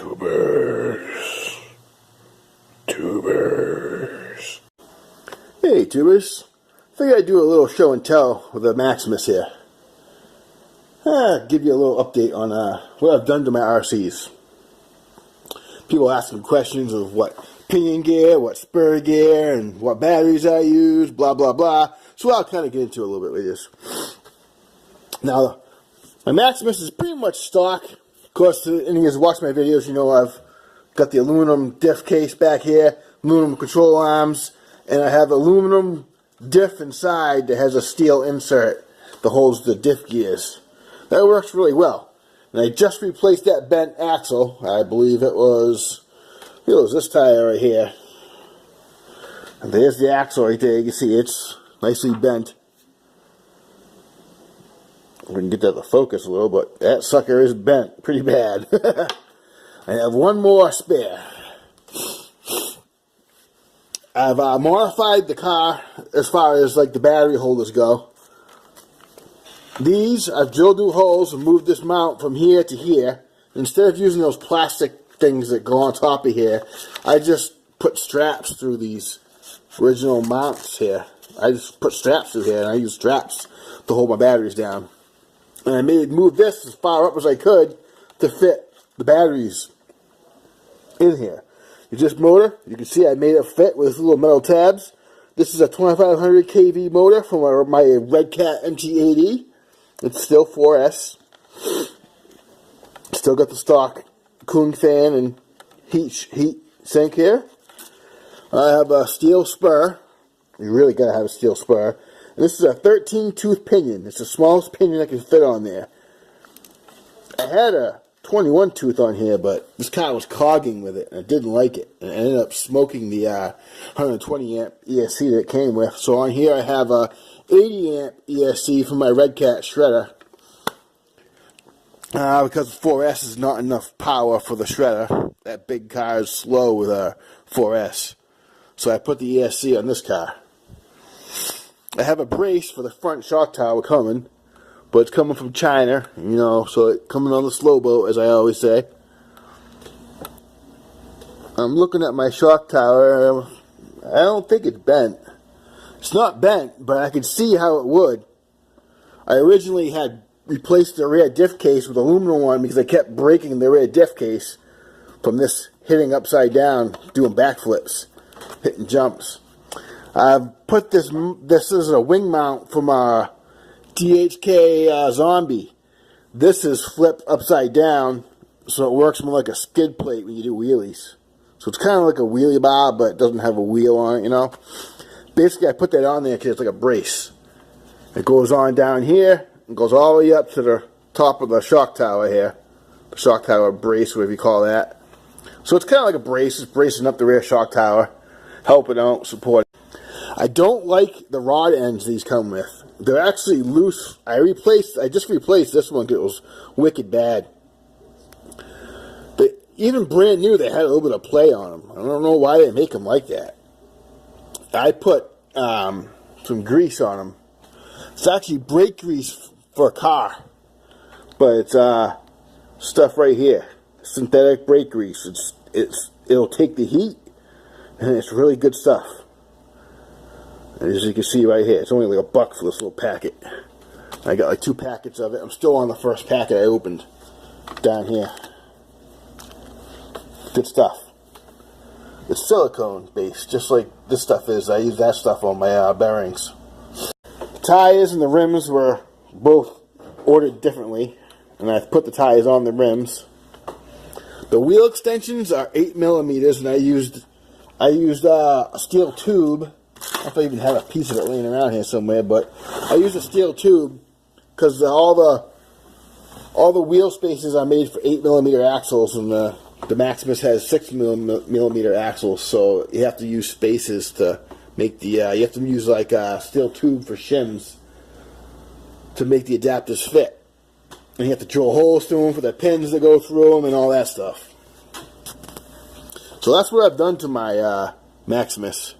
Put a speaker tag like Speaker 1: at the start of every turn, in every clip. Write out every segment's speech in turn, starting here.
Speaker 1: Tubers. Tubers. Hey, tubers. Figured I'd do a little show and tell with the Maximus here. Give you a little update on what I've done to my RCs. People asking questions of what pinion gear, what spur gear, and what batteries I use, blah, blah, blah. So I'll kind of get into it a little bit with this. Now, my Maximus is pretty much stock. Of course, any of you who watch my videos, you know I've got the aluminum diff case back here, aluminum control arms, and I have aluminum diff inside that has a steel insert that holds the diff gears. That works really well. And I just replaced that bent axle. I believe it was this tire right here. And there's the axle right there. You can see it's nicely bent. We can get that to focus a little, but that sucker is bent pretty bad. I have one more spare. I've modified the car as far as like the battery holders go. These, I've drilled new holes and moved this mount from here to here. Instead of using those plastic things that go on top of here, I just put straps through these original mounts here. I just put straps through here, and I use straps to hold my batteries down. And I moved this as far up as I could to fit the batteries in here. This motor, you can see I made it fit with little metal tabs. This is a 2500 kV motor from my Red Cat mt8e. It's still 4S. Still got the stock cooling fan and heat sink here. I have a steel spur. You really gotta have a steel spur. And this is a 13 tooth pinion. It's the smallest pinion I can fit on there. I had a 21 tooth on here, but this car was cogging with it, and I didn't like it. And I ended up smoking the 120 amp ESC that it came with. So on here I have a 80 amp ESC from my Red Cat shredder. Because 4S is not enough power for the shredder. That big car is slow with a 4S. So I put the ESC on this car. I have a brace for the front shock tower coming, but it's coming from China, you know, so it's coming on the slow boat, as I always say. I'm looking at my shock tower. I don't think it's bent. It's not bent, but I can see how it would. I originally had replaced the rear diff case with aluminum one because I kept breaking the rear diff case from this hitting upside down, doing backflips, hitting jumps. I've put this is a wing mount from a DHK Zombie. This is flipped upside down, so it works more like a skid plate when you do wheelies. So it's kind of like a wheelie bar, but it doesn't have a wheel on it, you know. Basically, I put that on there because it's like a brace. It goes on down here, and goes all the way up to the top of the shock tower here. The shock tower brace, whatever you call that. So it's kind of like a brace. It's bracing up the rear shock tower, helping out, supporting. I don't like the rod ends these come with. They're actually loose. I just replaced this one because it was wicked bad. But even brand new, they had a little bit of play on them. I don't know why they make them like that. I put some grease on them. It's actually brake grease for a car, but it's stuff right here, synthetic brake grease. It'll take the heat, and it's really good stuff. And as you can see right here, it's only like $1 for this little packet. I got like 2 packets of it. I'm still on the first packet I opened down here. Good stuff. It's silicone based, just like this stuff is. I use that stuff on my bearings. The tires and the rims were both ordered differently, and I put the tires on the rims. The wheel extensions are 8mm, and I used a steel tube. I don't know if I even have a piece of it laying around here somewhere, but I use a steel tube because all the wheel spaces are made for 8mm axles, and the Maximus has 6mm axles, so you have to use spaces to make the. You have to use like a steel tube for shims to make the adapters fit, and you have to drill holes through them for the pins that go through them and all that stuff. So that's what I've done to my Maximus.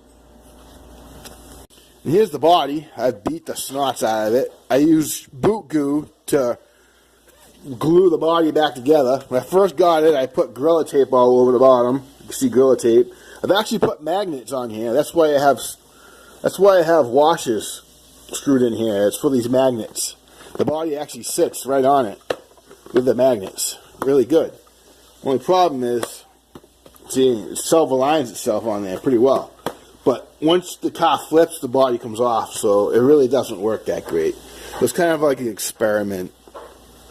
Speaker 1: And here's the body. I've beat the snots out of it. I use boot goo to glue the body back together. When I first got it, I put Gorilla Tape all over the bottom. You can see Gorilla Tape. I've actually put magnets on here. That's why I have washers screwed in here. It's for these magnets. The body actually sits right on it with the magnets. Really good. Only problem is, see, it self-aligns itself on there pretty well. But once the car flips, the body comes off, so it really doesn't work that great. It was kind of like an experiment.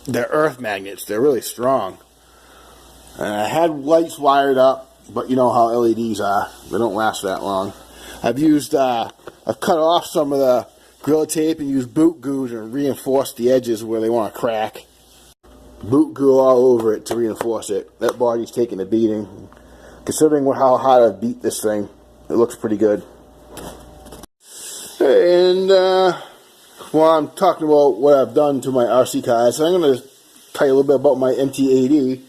Speaker 1: They're earth magnets. They're really strong. And I had lights wired up, but you know how LEDs are. They don't last that long. I've cut off some of the Gorilla Tape and used boot glue to reinforce the edges where they want to crack. Boot glue all over it to reinforce it. That body's taking a beating. Considering how hard I beat this thing, it looks pretty good. And while I'm talking about what I've done to my RC cars, I'm going to tell you a little bit about my mt8e,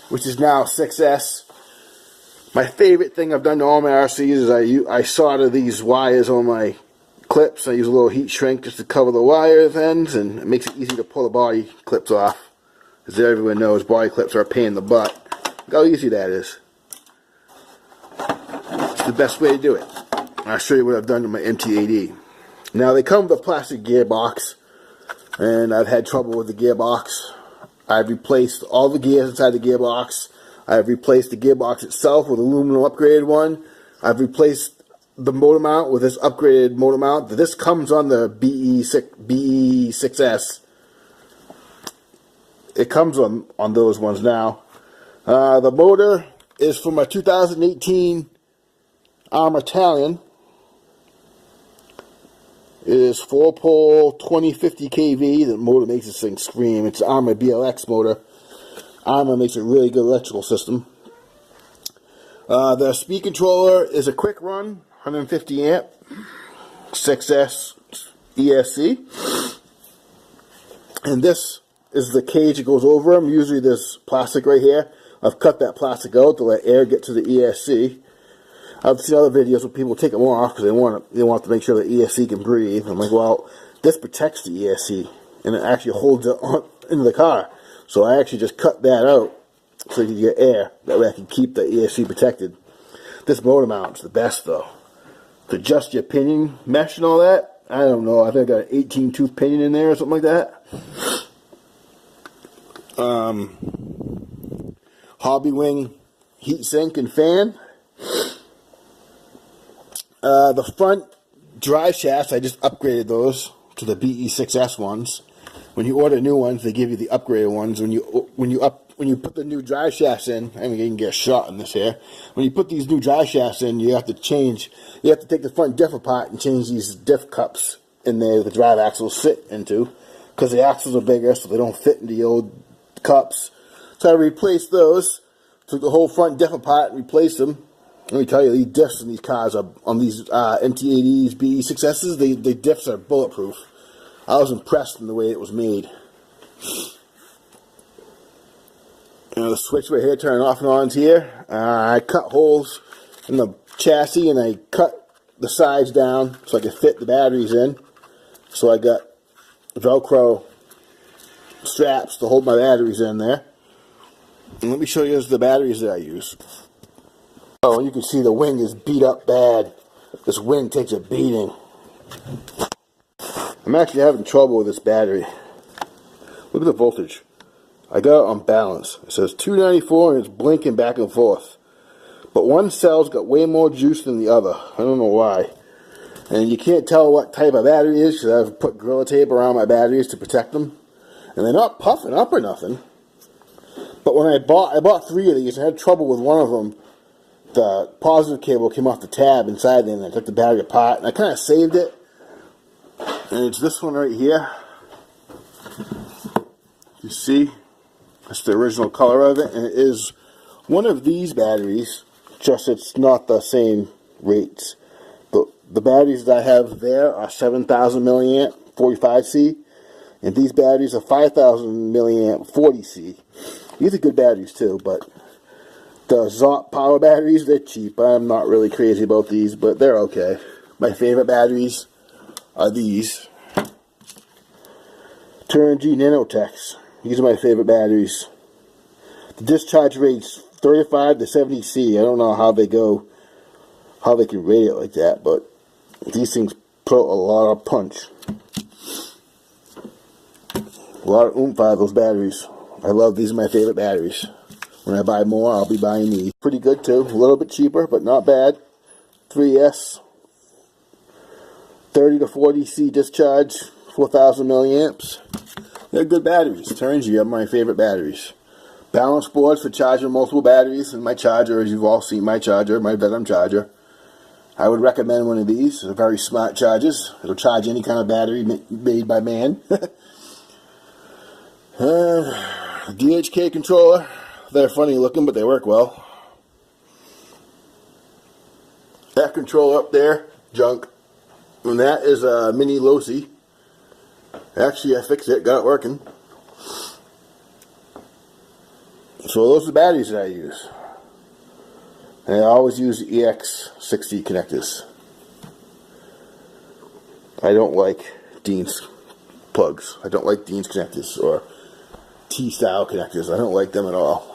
Speaker 1: which is now 6S. My favorite thing I've done to all my RCs is I solder these wires on my clips. I use a little heat shrink just to cover the wire ends, and it makes it easy to pull the body clips off. As everyone knows, body clips are a pain in the butt. Look how easy that is. It's the best way to do it. I'll show you what I've done to my mt8e. Now, they come with a plastic gearbox, and I've had trouble with the gearbox. I've replaced all the gears inside the gearbox. I've replaced the gearbox itself with an aluminum upgraded one. I've replaced the motor mount with this upgraded motor mount. This comes on the BE6S. It comes on those ones now. The motor is from a 2018 Italian. It is 4-pole 2050 kV. The motor makes this thing scream. It's Arma BLX motor. Arma makes a really good electrical system. The speed controller is a quick run, 150 amp, 6S ESC. And this is the cage that goes over them. Usually this plastic right here. I've cut that plastic out to let air get to the ESC. I've seen other videos where people take them off because they want to make sure the ESC can breathe. I'm like, well, this protects the ESC and it actually holds it on into the car. So I actually just cut that out so you can get air. That way I can keep the ESC protected. This motor mount's the best though. To adjust your pinion mesh and all that, I don't know. I think I got an 18 tooth pinion in there or something like that. Hobby wing heat sink and fan. The front drive shafts, I just upgraded those to the BE6S ones. When you order new ones, they give you the upgraded ones. When you put the new drive shafts in, I mean, you can get a shot in this here. When you put these new drive shafts in, you have to take the front diff apart and change these diff cups in there the drive axles sit into, because the axles are bigger, so they don't fit into the old cups. So I replaced those, took the whole front diff apart and replaced them. Let me tell you, these diffs in these cars are, on these mt8es, BE6Ss, the diffs are bulletproof. I was impressed in the way it was made. You know, the switch right here, turning off and on is here. I cut holes in the chassis and I cut the sides down so I could fit the batteries in. So I got Velcro straps to hold my batteries in there. And let me show you the batteries that I use. Oh, you can see the wing is beat up bad. This wing takes a beating. I'm actually having trouble with this battery. Look at the voltage. I got it on balance. It says 294 and it's blinking back and forth. But one cell's got way more juice than the other. I don't know why. And you can't tell what type of battery it is because I've put Gorilla Tape around my batteries to protect them. And they're not puffing up or nothing. But when I bought 3 of these, I had trouble with one of them. The positive cable came off the tab inside there and I took the battery apart and I kind of saved it. And it's this one right here. You see? That's the original color of it. And it is one of these batteries, just it's not the same rates. The batteries that I have there are 7,000 milliamp 45C. And these batteries are 5,000 milliamp 40C. These are good batteries too, but the Zot power batteries, they're cheap. I'm not really crazy about these, but they're okay. My favorite batteries are these. Turn G Nanotechs. These are my favorite batteries. The discharge rate's 35 to 70C. I don't know how they go, how they can rate it like that, but these things put a lot of punch. A lot of oomph out of those batteries. I love these are my favorite batteries. When I buy more, I'll be buying these. Pretty good too. A little bit cheaper, but not bad. 3S. 30 to 40C discharge. 4,000 milliamps. They're good batteries. Turnsy are my favorite batteries. Balance boards for charging multiple batteries. And my charger, as you've all seen my charger, my Venom charger. I would recommend one of these. They're very smart chargers. It'll charge any kind of battery made by man. DHK controller. They're funny looking, but they work well. That controller up there, junk. And that is a mini Losi. Actually, I fixed it, got it working. So those are the batteries that I use. And I always use EX60 connectors. I don't like Dean's plugs. I don't like Dean's connectors or T-style connectors. I don't like them at all.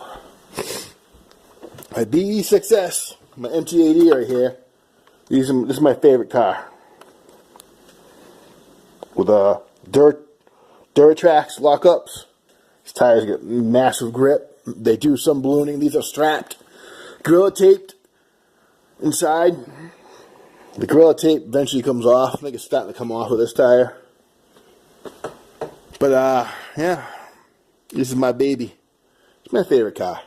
Speaker 1: My BE6S, my mt8e right here. This is my favorite car. With Duratrax lockups. These tires get massive grip. They do some ballooning. These are strapped. Gorilla taped inside. The Gorilla tape eventually comes off. I think it's starting to come off with this tire. But, yeah. This is my baby. It's my favorite car.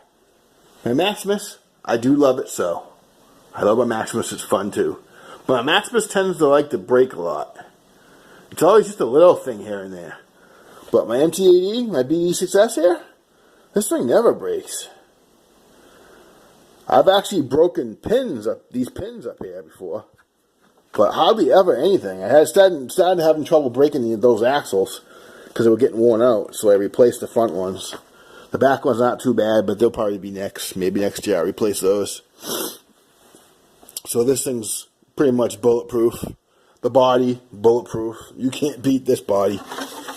Speaker 1: My Maximus, I do love it so. I love my Maximus. It's fun too. But my Maximus tends to like to break a lot. It's always just a little thing here and there. But my mt8e, my BE6S here, this thing never breaks. I've actually broken these pins up here before. But hardly ever anything. I had started having trouble breaking those axles because they were getting worn out. So I replaced the front ones. The back ones not too bad, but they'll probably be next. Maybe next year I'll replace those. So this thing's pretty much bulletproof. The body, bulletproof. You can't beat this body.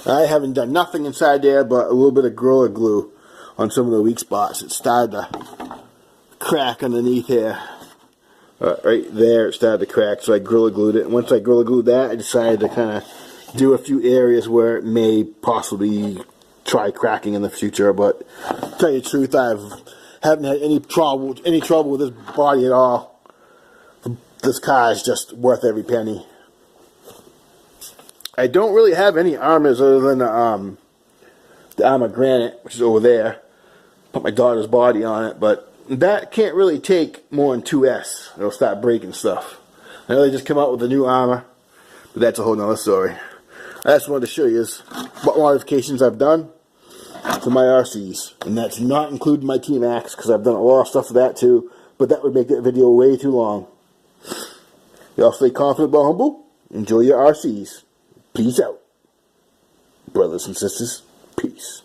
Speaker 1: I haven't done nothing inside there but a little bit of Gorilla Glue on some of the weak spots. It started to crack underneath here. Right there it started to crack, so I Gorilla Glued it. And once I Gorilla Glued that, I decided to kind of do a few areas where it may possibly try cracking in the future. But to tell you the truth, I haven't had any trouble with this body at all. This car is just worth every penny. I don't really have any armors other than the armor granite, which is over there. Put my daughter's body on it, but that can't really take more than 2S. It'll start breaking stuff. I know they just come out with a new armor, but that's a whole nother story. I just wanted to show you what modifications I've done to my RCs, and that's not including my T-Max, because I've done a lot of stuff for that too, but that would make that video way too long. Y'all stay confident but humble. Enjoy your RCs. Peace out, brothers and sisters. Peace.